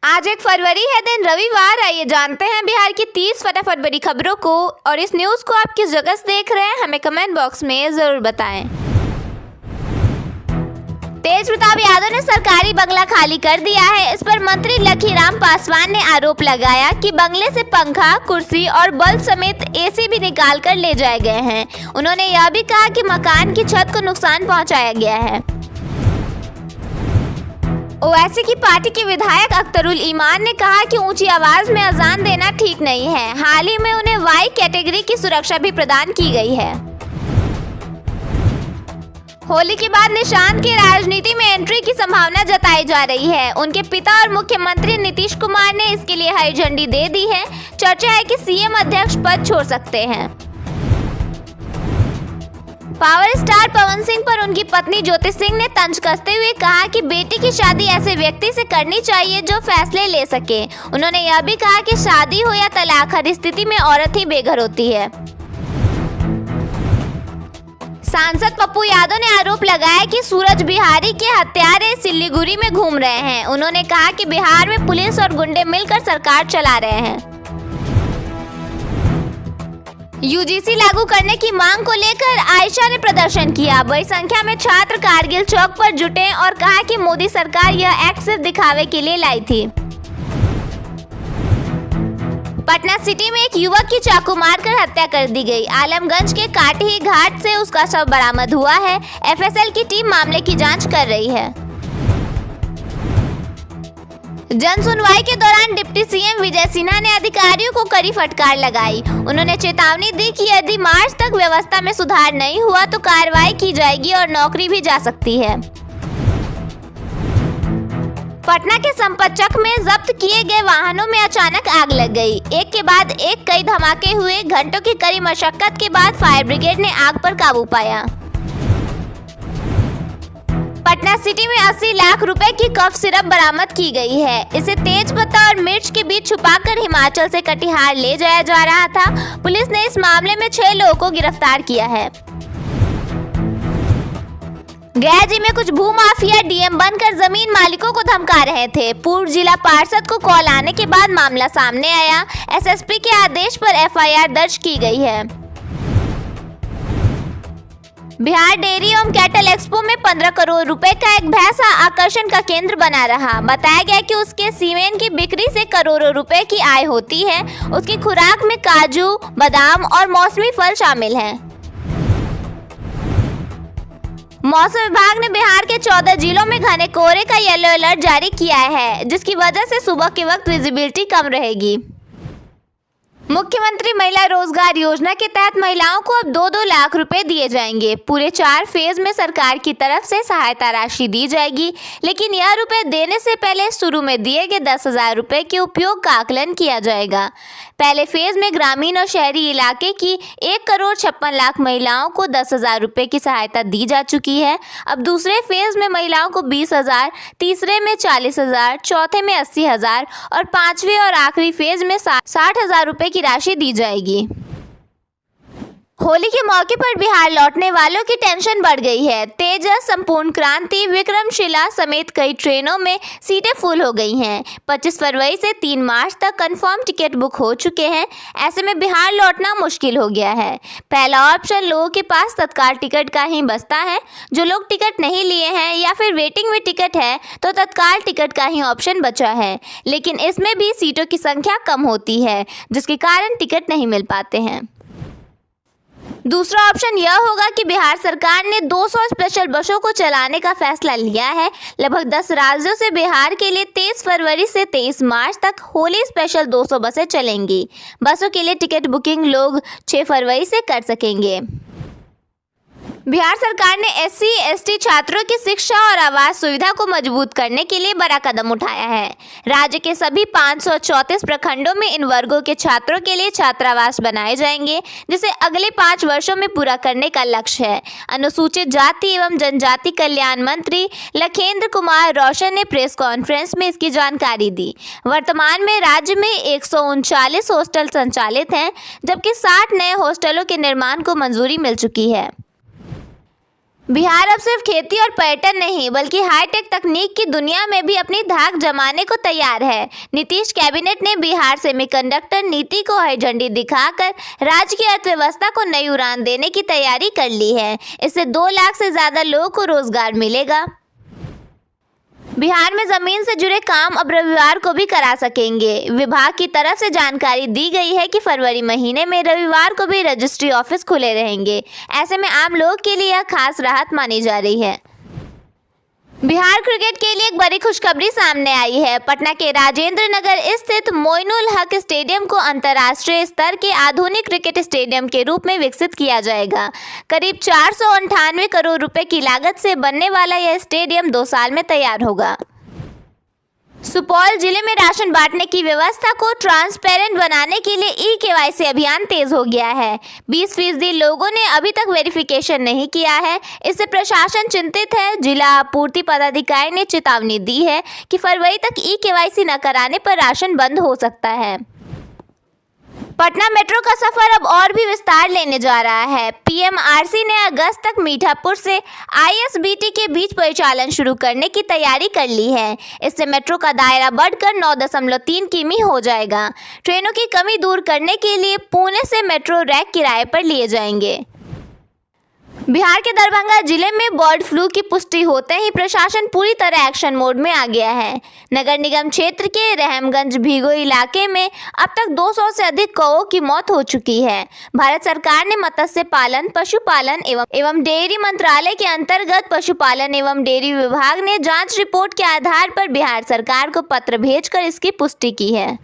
आज 1 फरवरी है, दिन रविवार। आइए जानते हैं बिहार की 30 फटाफट बड़ी खबरों को। और इस न्यूज़ को आप किस जगह से देख रहे हैं, हमें कमेंट बॉक्स में ज़रूर बताएं। तेज प्रताप यादव ने सरकारी बंगला खाली कर दिया है। इस पर मंत्री लखीराम पासवान ने आरोप लगाया कि बंगले से पंखा, कुर्सी और बल्ब समेत एसी भी निकाल कर ले जाए गए हैं। उन्होंने यह भी कहा कि मकान की छत को नुकसान पहुंचाया गया है। ओवैसी की पार्टी के विधायक अख्तरुल ईमान ने कहा कि ऊंची आवाज में अजान देना ठीक नहीं है। हाल ही में उन्हें वाई कैटेगरी की सुरक्षा भी प्रदान की गई है। होली के बाद निशांत की राजनीति में एंट्री की संभावना जताई जा रही है। उनके पिता और मुख्यमंत्री नीतीश कुमार ने इसके लिए हरी झंडी दे दी है। चर्चा है कि सीएम अध्यक्ष पद छोड़ सकते हैं। पावर स्टार पवन सिंह पर उनकी पत्नी ज्योति सिंह ने तंज कसते हुए कहा कि बेटी की शादी ऐसे व्यक्ति से करनी चाहिए जो फैसले ले सके। उन्होंने यह भी कहा कि शादी हो या तलाक, हर स्थिति में औरत ही बेघर होती है। सांसद पप्पू यादव ने आरोप लगाया कि सूरज बिहारी के हत्यारे सिल्लीगुड़ी में घूम रहे हैं। उन्होंने कहा कि बिहार में पुलिस और गुंडे मिलकर सरकार चला रहे हैं। यूजीसी लागू करने की मांग को लेकर आयशा ने प्रदर्शन किया। बड़ी संख्या में छात्र कारगिल चौक पर जुटे और कहा कि मोदी सरकार यह एक्ट सिर्फ दिखावे के लिए लाई थी। पटना सिटी में एक युवक की चाकू मारकर हत्या कर दी गई। आलमगंज के काटही घाट से उसका शव बरामद हुआ है। एफएसएल की टीम मामले की जांच कर रही है। जन सुनवाई के दौरान डिप्टी सीएम विजय सिन्हा ने अधिकारियों को कड़ी फटकार लगाई। उन्होंने चेतावनी दी कि यदि मार्च तक व्यवस्था में सुधार नहीं हुआ तो कार्रवाई की जाएगी और नौकरी भी जा सकती है। पटना के संपतचक में जब्त किए गए वाहनों में अचानक आग लग गई। एक के बाद एक कई धमाके हुए। घंटों की कड़ी मशक्कत के बाद फायर ब्रिगेड ने आग पर काबू पाया। पटना सिटी में 80 लाख रुपए की कफ सिरप बरामद की गई है। इसे तेज पत्ता और मिर्च के बीच छुपाकर हिमाचल से कटिहार ले जाया जा रहा था। पुलिस ने इस मामले में 6 लोगों को गिरफ्तार किया है। गया जी में कुछ भूमाफिया डीएम बनकर जमीन मालिकों को धमका रहे थे। पूर्व जिला पार्षद को कॉल आने के बाद मामला सामने आया। एसएसपी के आदेश पर एफआईआर दर्ज की गई है। बिहार डेयरी एवं कैटल एक्सपो में 15 करोड़ रुपए का एक भैंसा आकर्षण का केंद्र बना रहा। बताया गया कि उसके सीमेन की बिक्री से करोड़ों रुपए की आय होती है। उसकी खुराक में काजू, बादाम और मौसमी फल शामिल हैं। मौसम विभाग ने बिहार के 14 जिलों में घने कोहरे का येलो अलर्ट जारी किया है, जिसकी वजह से सुबह के वक्त विजिबिलिटी कम रहेगी। मुख्यमंत्री महिला रोजगार योजना के तहत महिलाओं को अब 2-2 लाख रुपए दिए जाएंगे। पूरे 4 फेज में सरकार की तरफ से सहायता राशि दी जाएगी, लेकिन यह रुपए देने से पहले शुरू में दिए गए 10,000 रुपए के उपयोग का आकलन किया जाएगा। पहले फेज में ग्रामीण और शहरी इलाके की 1,56,00,000 महिलाओं को 10,000 रुपए की सहायता दी जा चुकी है। अब दूसरे फेज में महिलाओं को 20,000, तीसरे में 40,000, चौथे में 80,000 और 5वें और आखिरी फेज में 60,000 रुपए की राशि दी जाएगी। होली के मौके पर बिहार लौटने वालों की टेंशन बढ़ गई है। तेजस, संपूर्ण क्रांति, विक्रमशिला समेत कई ट्रेनों में सीटें फुल हो गई हैं। 25 फरवरी से 3 मार्च तक कंफर्म टिकट बुक हो चुके हैं। ऐसे में बिहार लौटना मुश्किल हो गया है। पहला ऑप्शन लोगों के पास तत्काल टिकट का ही बचता है। जो लोग टिकट नहीं लिए हैं या फिर वेटिंग में टिकट है तो तत्काल टिकट का ही ऑप्शन बचा है, लेकिन इसमें भी सीटों की संख्या कम होती है, जिसके कारण टिकट नहीं मिल पाते हैं। दूसरा ऑप्शन यह होगा कि बिहार सरकार ने 200 स्पेशल बसों को चलाने का फैसला लिया है। लगभग 10 राज्यों से बिहार के लिए 23 फरवरी से 23 मार्च तक होली स्पेशल 200 बसें चलेंगी। बसों के लिए टिकट बुकिंग लोग 6 फरवरी से कर सकेंगे। बिहार सरकार ने SC/ST छात्रों की शिक्षा और आवास सुविधा को मजबूत करने के लिए बड़ा कदम उठाया है। राज्य के सभी 534 प्रखंडों में इन वर्गों के छात्रों के लिए छात्रावास बनाए जाएंगे, जिसे अगले 5 वर्षों में पूरा करने का लक्ष्य है। अनुसूचित जाति एवं जनजाति कल्याण मंत्री लखेंद्र कुमार रोशन ने प्रेस कॉन्फ्रेंस में इसकी जानकारी दी। वर्तमान में राज्य में 139 हॉस्टल संचालित हैं, जबकि 60 नए हॉस्टलों के निर्माण को मंजूरी मिल चुकी है। बिहार अब सिर्फ खेती और पर्यटन नहीं बल्कि हाईटेक तकनीक की दुनिया में भी अपनी धाक जमाने को तैयार है। नीतीश कैबिनेट ने बिहार सेमीकंडक्टर नीति को हरी झंडी दिखाकर राज्य की अर्थव्यवस्था को नई उड़ान देने की तैयारी कर ली है। इससे 2 लाख से ज्यादा लोगों को रोजगार मिलेगा। बिहार में जमीन से जुड़े काम अब रविवार को भी करा सकेंगे। विभाग की तरफ से जानकारी दी गई है कि फरवरी महीने में रविवार को भी रजिस्ट्री ऑफिस खुले रहेंगे। ऐसे में आम लोगों के लिए यह खास राहत मानी जा रही है। बिहार क्रिकेट के लिए एक बड़ी खुशखबरी सामने आई है। पटना के राजेंद्र नगर स्थित मोइनुल हक स्टेडियम को अंतर्राष्ट्रीय स्तर के आधुनिक क्रिकेट स्टेडियम के रूप में विकसित किया जाएगा। करीब 498 करोड़ रुपए की लागत से बनने वाला यह स्टेडियम 2 साल में तैयार होगा। सुपौल जिले में राशन बांटने की व्यवस्था को ट्रांसपेरेंट बनाने के लिए ई-केवाईसी अभियान तेज हो गया है। 20% लोगों ने अभी तक वेरिफिकेशन नहीं किया है। इससे प्रशासन चिंतित है। जिला आपूर्ति पदाधिकारी ने चेतावनी दी है कि फरवरी तक ई-केवाईसी न कराने पर राशन बंद हो सकता है। पटना मेट्रो का सफर अब और भी विस्तार लेने जा रहा है। पीएमआरसी ने अगस्त तक मीठापुर से आईएसबीटी के बीच परिचालन शुरू करने की तैयारी कर ली है। इससे मेट्रो का दायरा बढ़कर 9.3 किमी हो जाएगा। ट्रेनों की कमी दूर करने के लिए पुणे से मेट्रो रैक किराए पर लिए जाएंगे। बिहार के दरभंगा जिले में बर्ड फ्लू की पुष्टि होते ही प्रशासन पूरी तरह एक्शन मोड में आ गया है। नगर निगम क्षेत्र के रहमगंज भीगो इलाके में अब तक 200 से अधिक कौओं की मौत हो चुकी है। भारत सरकार ने मत्स्य पालन, पशुपालन एवं डेयरी मंत्रालय के अंतर्गत पशुपालन एवं डेयरी विभाग ने जांच रिपोर्ट के आधार पर बिहार सरकार को पत्र भेजकर इसकी पुष्टि की है।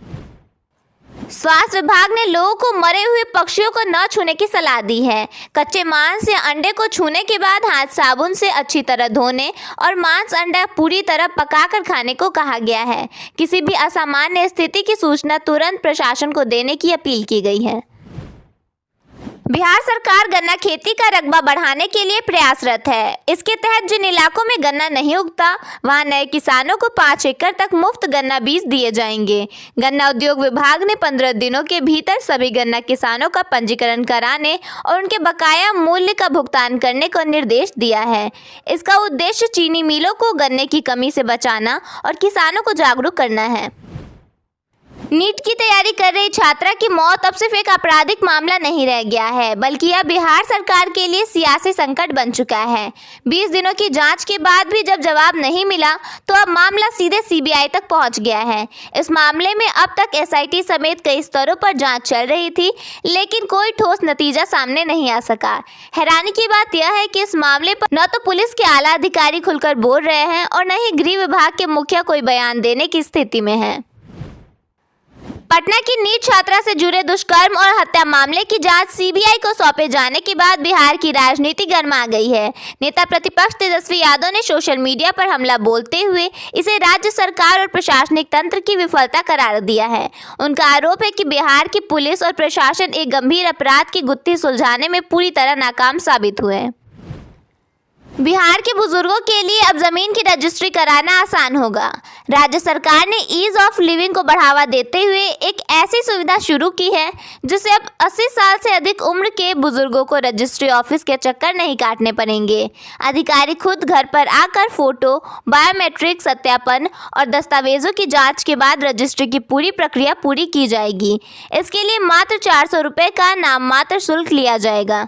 स्वास्थ्य विभाग ने लोगों को मरे हुए पक्षियों को न छूने की सलाह दी है। कच्चे मांस या अंडे को छूने के बाद हाथ साबुन से अच्छी तरह धोने और मांस अंडा पूरी तरह पकाकर खाने को कहा गया है। किसी भी असामान्य स्थिति की सूचना तुरंत प्रशासन को देने की अपील की गई है। बिहार सरकार गन्ना खेती का रकबा बढ़ाने के लिए प्रयासरत है। इसके तहत जिन इलाकों में गन्ना नहीं उगता वहां नए किसानों को 5 एकड़ तक मुफ्त गन्ना बीज दिए जाएंगे। गन्ना उद्योग विभाग ने 15 दिनों के भीतर सभी गन्ना किसानों का पंजीकरण कराने और उनके बकाया मूल्य का भुगतान करने का निर्देश दिया है। इसका उद्देश्य चीनी मिलों को गन्ने की कमी से बचाना और किसानों को जागरूक करना है। नीट की तैयारी कर रही छात्रा की मौत अब सिर्फ एक आपराधिक मामला नहीं रह गया है बल्कि यह बिहार सरकार के लिए सियासी संकट बन चुका है। 20 दिनों की जांच के बाद भी जब जवाब नहीं मिला तो अब मामला सीधे सीबीआई तक पहुंच गया है। इस मामले में अब तक एसआईटी समेत कई स्तरों पर जांच चल रही थी लेकिन कोई ठोस नतीजा सामने नहीं आ सका। हैरानी की बात यह है कि इस मामले पर न तो पुलिस के आला अधिकारी खुलकर बोल रहे हैं और न ही गृह विभाग के मुखिया कोई बयान देने की स्थिति में है। पटना की नीट छात्रा से जुड़े दुष्कर्म और हत्या मामले की जांच सीबीआई को सौंपे जाने के बाद बिहार की राजनीति गर्मा गई है। नेता प्रतिपक्ष तेजस्वी यादव ने सोशल मीडिया पर हमला बोलते हुए इसे राज्य सरकार और प्रशासनिक तंत्र की विफलता करार दिया है। उनका आरोप है कि बिहार की पुलिस और प्रशासन एक गंभीर अपराध की गुत्थी सुलझाने में पूरी तरह नाकाम साबित हुए हैं। बिहार के बुजुर्गों के लिए अब जमीन की रजिस्ट्री कराना आसान होगा। राज्य सरकार ने ईज ऑफ लिविंग को बढ़ावा देते हुए एक ऐसी सुविधा शुरू की है जिससे अब 80 साल से अधिक उम्र के बुजुर्गों को रजिस्ट्री ऑफिस के चक्कर नहीं काटने पड़ेंगे। अधिकारी खुद घर पर आकर फोटो, बायोमेट्रिक सत्यापन और दस्तावेजों की जांच के बाद रजिस्ट्री की पूरी प्रक्रिया पूरी की जाएगी। इसके लिए मात्र 400 रुपये का नाम मात्र शुल्क लिया जाएगा।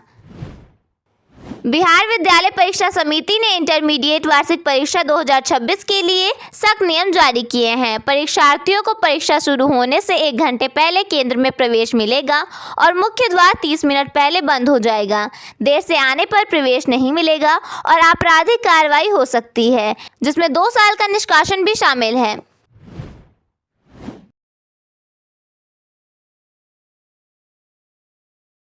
बिहार विद्यालय परीक्षा समिति ने इंटरमीडिएट वार्षिक परीक्षा 2026 के लिए सख्त नियम जारी किए हैं। परीक्षार्थियों को परीक्षा शुरू होने से 1 घंटे पहले केंद्र में प्रवेश मिलेगा और मुख्य द्वार 30 मिनट पहले बंद हो जाएगा। देर से आने पर प्रवेश नहीं मिलेगा और आपराधिक कार्रवाई हो सकती है जिसमें 2 साल का निष्कासन भी शामिल है।